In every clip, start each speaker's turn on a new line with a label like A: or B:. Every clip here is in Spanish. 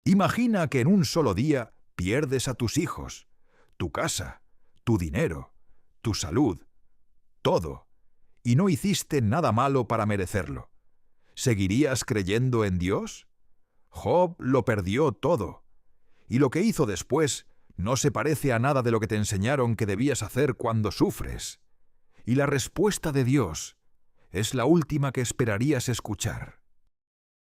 A: Imagina que en un solo día pierdes a tus hijos, tu casa, tu dinero, tu salud, todo, y no hiciste nada malo para merecerlo. ¿Seguirías creyendo en Dios? Job lo perdió todo, y lo que hizo después no se parece a nada de lo que te enseñaron que debías hacer cuando sufres. Y la respuesta de Dios es la última que esperarías escuchar.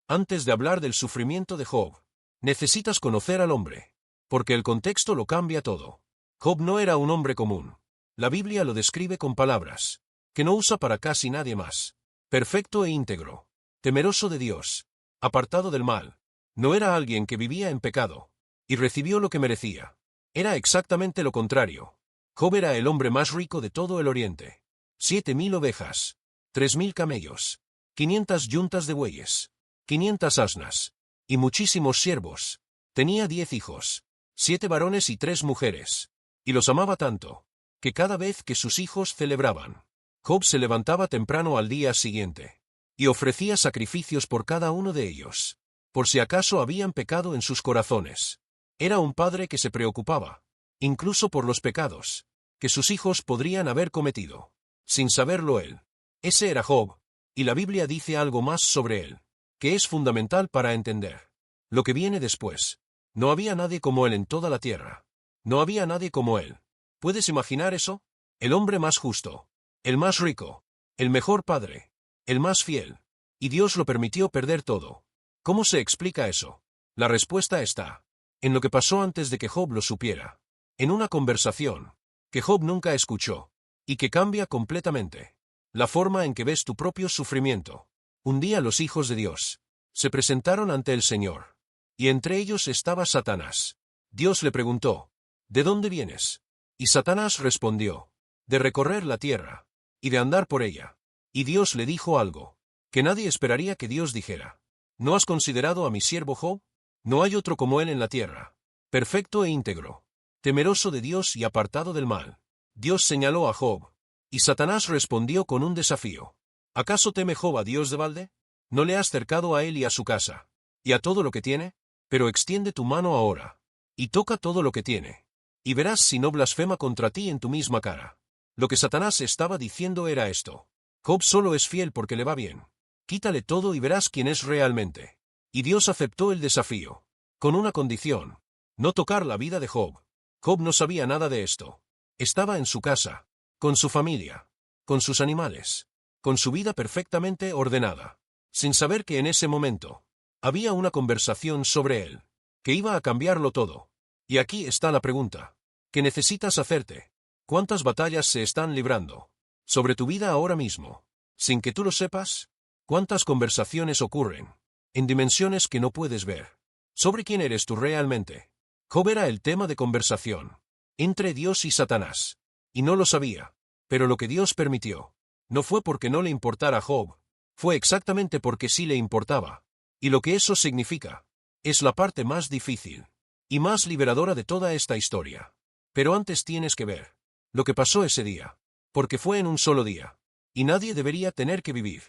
B: Antes de hablar del sufrimiento de Job, necesitas conocer al hombre, porque el contexto lo cambia todo. Job no era un hombre común. La Biblia lo describe con palabras que no usa para casi nadie más. Perfecto e íntegro, temeroso de Dios, apartado del mal. No era alguien que vivía en pecado y recibió lo que merecía. Era exactamente lo contrario. Job era el hombre más rico de todo el Oriente. 7,000 ovejas, 3,000 camellos, 500 yuntas de bueyes, 500 asnas, y muchísimos siervos. Tenía 10 hijos, 7 varones y 3 mujeres, y los amaba tanto, que cada vez que sus hijos celebraban, Job se levantaba temprano al día siguiente, y ofrecía sacrificios por cada uno de ellos, por si acaso habían pecado en sus corazones. Era un padre que se preocupaba, incluso por los pecados, que sus hijos podrían haber cometido, sin saberlo él. Ese era Job, y la Biblia dice algo más sobre él, que es fundamental para entender lo que viene después. No había nadie como él en toda la tierra. No había nadie como él. ¿Puedes imaginar eso? El hombre más justo, el más rico, el mejor padre, el más fiel. Y Dios lo permitió perder todo. ¿Cómo se explica eso? La respuesta está en lo que pasó antes de que Job lo supiera. En una conversación que Job nunca escuchó, y que cambia completamente la forma en que ves tu propio sufrimiento. Un día los hijos de Dios se presentaron ante el Señor, y entre ellos estaba Satanás. Dios le preguntó, ¿de dónde vienes? Y Satanás respondió, de recorrer la tierra, y de andar por ella. Y Dios le dijo algo que nadie esperaría que Dios dijera. ¿No has considerado a mi siervo Job? No hay otro como él en la tierra, perfecto e íntegro, temeroso de Dios y apartado del mal. Dios señaló a Job, y Satanás respondió con un desafío. ¿Acaso teme Job a Dios de balde? ¿No le has cercado a él y a su casa, y a todo lo que tiene? Pero extiende tu mano ahora, y toca todo lo que tiene, y verás si no blasfema contra ti en tu misma cara. Lo que Satanás estaba diciendo era esto. Job solo es fiel porque le va bien. Quítale todo y verás quién es realmente. Y Dios aceptó el desafío, con una condición: no tocar la vida de Job. Job no sabía nada de esto. Estaba en su casa, con su familia, con sus animales, con su vida perfectamente ordenada, sin saber que en ese momento había una conversación sobre él, que iba a cambiarlo todo. Y aquí está la pregunta que necesitas hacerte. ¿Cuántas batallas se están librando sobre tu vida ahora mismo, sin que tú lo sepas? ¿Cuántas conversaciones ocurren en dimensiones que no puedes ver sobre quién eres tú realmente? Job era el tema de conversación entre Dios y Satanás, y no lo sabía. Pero lo que Dios permitió no fue porque no le importara a Job, fue exactamente porque sí le importaba. Y lo que eso significa es la parte más difícil y más liberadora de toda esta historia. Pero antes tienes que ver lo que pasó ese día, porque fue en un solo día, y nadie debería tener que vivir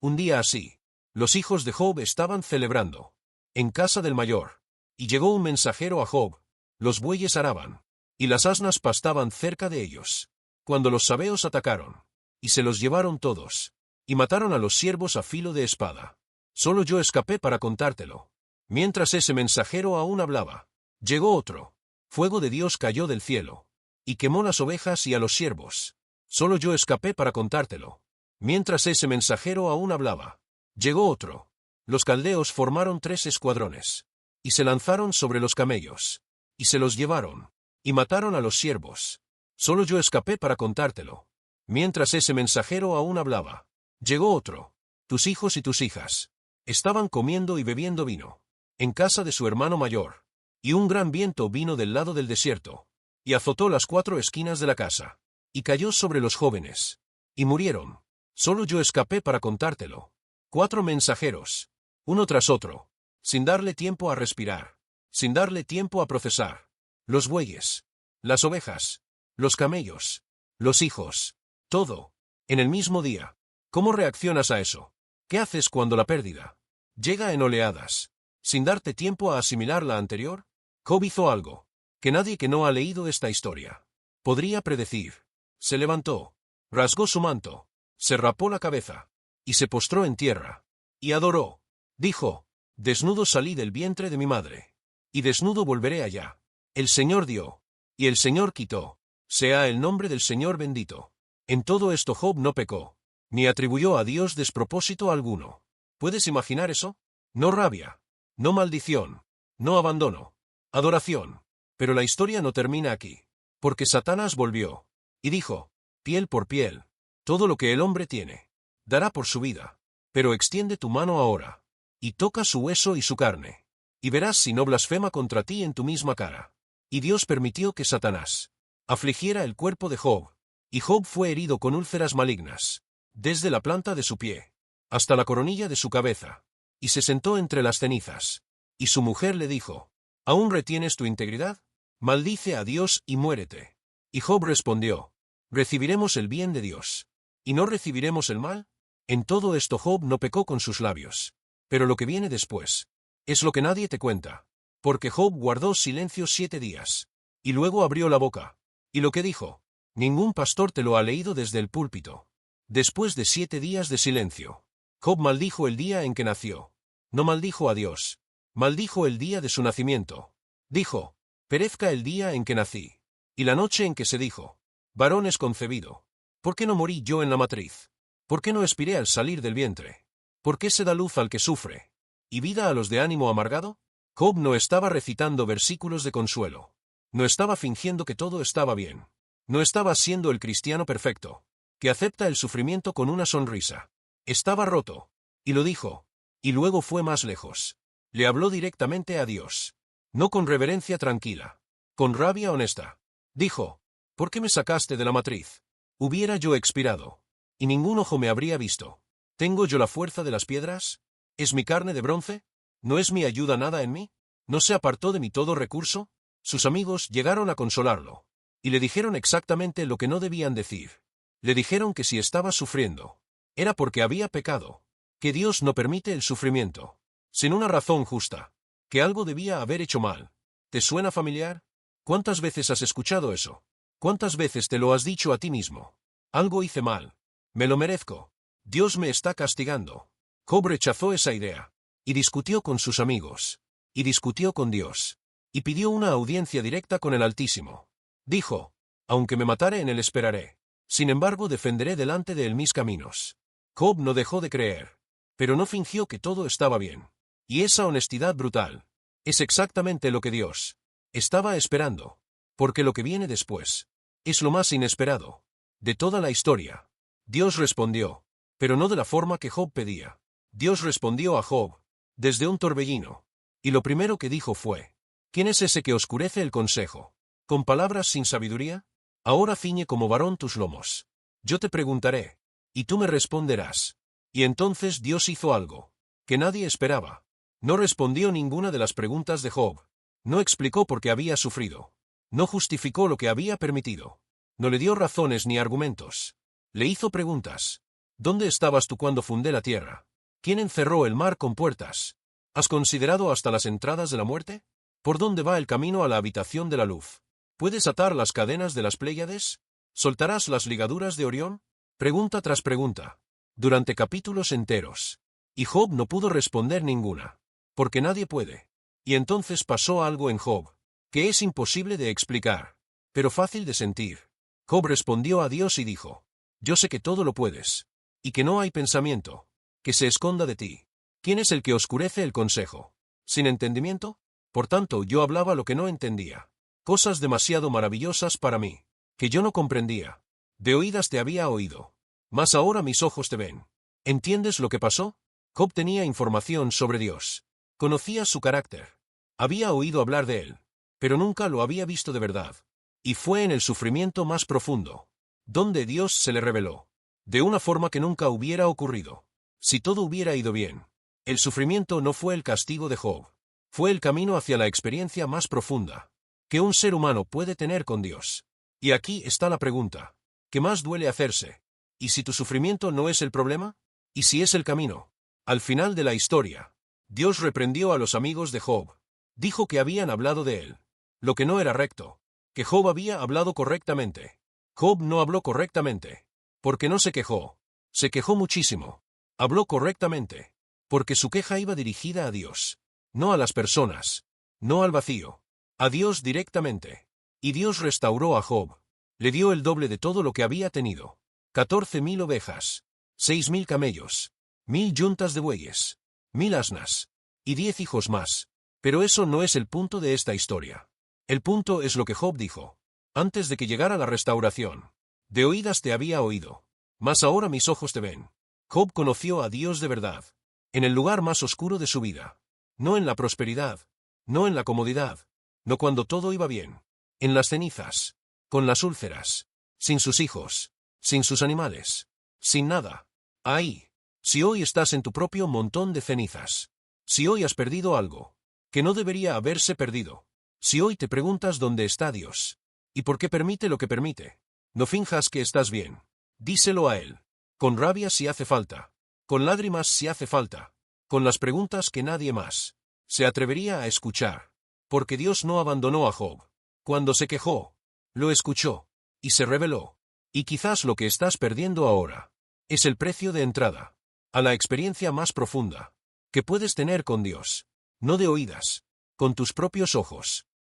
B: un día así. Los hijos de Job estaban celebrando en casa del mayor, y llegó un mensajero a Job. Los bueyes araban, y las asnas pastaban cerca de ellos, cuando los sabeos atacaron, y se los llevaron todos, y mataron a los siervos a filo de espada. Solo yo escapé para contártelo. Mientras ese mensajero aún hablaba, llegó otro. Fuego de Dios cayó del cielo, y quemó las ovejas y a los siervos. Solo yo escapé para contártelo. Mientras ese mensajero aún hablaba, llegó otro. Los caldeos formaron 3 escuadrones, y se lanzaron sobre los camellos, y se los llevaron, y mataron a los siervos. Solo yo escapé para contártelo. Mientras ese mensajero aún hablaba, llegó otro. Tus hijos y tus hijas estaban comiendo y bebiendo vino en casa de su hermano mayor, y un gran viento vino del lado del desierto, y azotó las 4 esquinas de la casa, y cayó sobre los jóvenes, y murieron. Solo yo escapé para contártelo. 4 mensajeros, uno tras otro, sin darle tiempo a respirar, sin darle tiempo a procesar. Los bueyes, las ovejas, los camellos, los hijos, todo, en el mismo día. ¿Cómo reaccionas a eso? ¿Qué haces cuando la pérdida llega en oleadas? sin darte tiempo a asimilar la anterior, Job hizo algo que nadie que no ha leído esta historia podría predecir. Se levantó, rasgó su manto, se rapó la cabeza, y se postró en tierra, y adoró. Dijo: desnudo salí del vientre de mi madre, y desnudo volveré allá. El Señor dio, y el Señor quitó. Sea el nombre del Señor bendito. En todo esto Job no pecó, ni atribuyó a Dios despropósito alguno. ¿Puedes imaginar eso? No rabia, no maldición, no abandono, adoración. Pero la historia no termina aquí, porque Satanás volvió, y dijo: piel por piel, todo lo que el hombre tiene, dará por su vida. Pero extiende tu mano ahora, y toca su hueso y su carne, y verás si no blasfema contra ti en tu misma cara. Y Dios permitió que Satanás afligiera el cuerpo de Job, y Job fue herido con úlceras malignas, desde la planta de su pie hasta la coronilla de su cabeza, y se sentó entre las cenizas. Y su mujer le dijo: ¿aún retienes tu integridad? Maldice a Dios y muérete. Y Job respondió: recibiremos el bien de Dios, ¿y no recibiremos el mal? En todo esto Job no pecó con sus labios. Pero lo que viene después es lo que nadie te cuenta, porque Job guardó silencio 7 días, y luego abrió la boca, y lo que dijo, ningún pastor te lo ha leído desde el púlpito. Después de 7 días de silencio, Job maldijo el día en que nació. No maldijo a Dios, maldijo el día de su nacimiento. Dijo: perezca el día en que nací, y la noche en que se dijo: varón es concebido. ¿Por qué no morí yo en la matriz? ¿Por qué no expiré al salir del vientre? ¿Por qué se da luz al que sufre, y vida a los de ánimo amargado? Job no estaba recitando versículos de consuelo. No estaba fingiendo que todo estaba bien. No estaba siendo el cristiano perfecto, que acepta el sufrimiento con una sonrisa. Estaba roto, y lo dijo, y luego fue más lejos. Le habló directamente a Dios, no con reverencia tranquila, con rabia honesta. Dijo: ¿por qué me sacaste de la matriz? Hubiera yo expirado, y ningún ojo me habría visto. ¿Tengo yo la fuerza de las piedras? ¿Es mi carne de bronce? ¿No es mi ayuda nada en mí? ¿No se apartó de mí todo recurso? Sus amigos llegaron a consolarlo, y le dijeron exactamente lo que no debían decir. Le dijeron que si estaba sufriendo, era porque había pecado, que Dios no permite el sufrimiento sin una razón justa, que algo debía haber hecho mal. ¿Te suena familiar? ¿Cuántas veces has escuchado eso? ¿Cuántas veces te lo has dicho a ti mismo? Algo hice mal. Me lo merezco. Dios me está castigando. Job rechazó esa idea, y discutió con sus amigos, y discutió con Dios, y pidió una audiencia directa con el Altísimo. Dijo: aunque me matare en él esperaré. Sin embargo defenderé delante de él mis caminos. Job no dejó de creer, pero no fingió que todo estaba bien. Y esa honestidad brutal es exactamente lo que Dios estaba esperando, porque lo que viene después es lo más inesperado de toda la historia. Dios respondió, pero no de la forma que Job pedía. Dios respondió a Job desde un torbellino, y lo primero que dijo fue: ¿quién es ese que oscurece el consejo con palabras sin sabiduría? Ahora ciñe como varón tus lomos. Yo te preguntaré, y tú me responderás. Y entonces Dios hizo algo que nadie esperaba. No respondió ninguna de las preguntas de Job. No explicó por qué había sufrido. No justificó lo que había permitido. No le dio razones ni argumentos. Le hizo preguntas. ¿Dónde estabas tú cuando fundé la tierra? ¿Quién encerró el mar con puertas? ¿Has considerado hasta las entradas de la muerte? ¿Por dónde va el camino a la habitación de la luz? ¿Puedes atar las cadenas de las Pléyades? ¿Soltarás las ligaduras de Orión? Pregunta tras pregunta, durante capítulos enteros. Y Job no pudo responder ninguna, porque nadie puede. Y entonces pasó algo en Job, que es imposible de explicar, pero fácil de sentir. Job respondió a Dios y dijo: yo sé que todo lo puedes, y que no hay pensamiento que se esconda de ti. ¿Quién es el que oscurece el consejo sin entendimiento? Por tanto yo hablaba lo que no entendía, cosas demasiado maravillosas para mí, que yo no comprendía. De oídas te había oído, mas ahora mis ojos te ven. ¿Entiendes lo que pasó? Job tenía información sobre Dios. Conocía su carácter. Había oído hablar de él, pero nunca lo había visto de verdad. Y fue en el sufrimiento más profundo donde Dios se le reveló, de una forma que nunca hubiera ocurrido si todo hubiera ido bien. El sufrimiento no fue el castigo de Job. Fue el camino hacia la experiencia más profunda que un ser humano puede tener con Dios. Y aquí está la pregunta que más duele hacerse. ¿Y si tu sufrimiento no es el problema? ¿Y si es el camino al final de la historia? Dios reprendió a los amigos de Job. Dijo que habían hablado de él, lo que no era recto, que Job había hablado correctamente. Job no habló correctamente, porque no se quejó. Se quejó muchísimo. Habló correctamente, porque su queja iba dirigida a Dios, no a las personas, no al vacío, a Dios directamente. Y Dios restauró a Job. Le dio el doble de todo lo que había tenido. 14,000 ovejas, 6,000 camellos, 1,000 yuntas de bueyes, 1,000 asnas, y 10 hijos más. Pero eso no es el punto de esta historia. El punto es lo que Job dijo. Antes de que llegara la restauración. De oídas te había oído, mas ahora mis ojos te ven. Job conoció a Dios de verdad, en el lugar más oscuro de su vida. No en la prosperidad, no en la comodidad, no cuando todo iba bien. En las cenizas, con las úlceras, sin sus hijos, sin sus animales, sin nada. Ahí, si hoy estás en tu propio montón de cenizas, si hoy has perdido algo, que no debería haberse perdido, si hoy te preguntas dónde está Dios, y por qué permite lo que permite, no finjas que estás bien. Díselo a Él, con rabia si hace falta, con lágrimas si hace falta, con las preguntas que nadie más se atrevería a escuchar, porque Dios no abandonó a Job. Cuando se quejó, lo escuchó, y se reveló. Y quizás lo que estás perdiendo ahora es el precio de entrada a la experiencia más profunda que puedes tener con Dios, no de oídas, con tus propios ojos.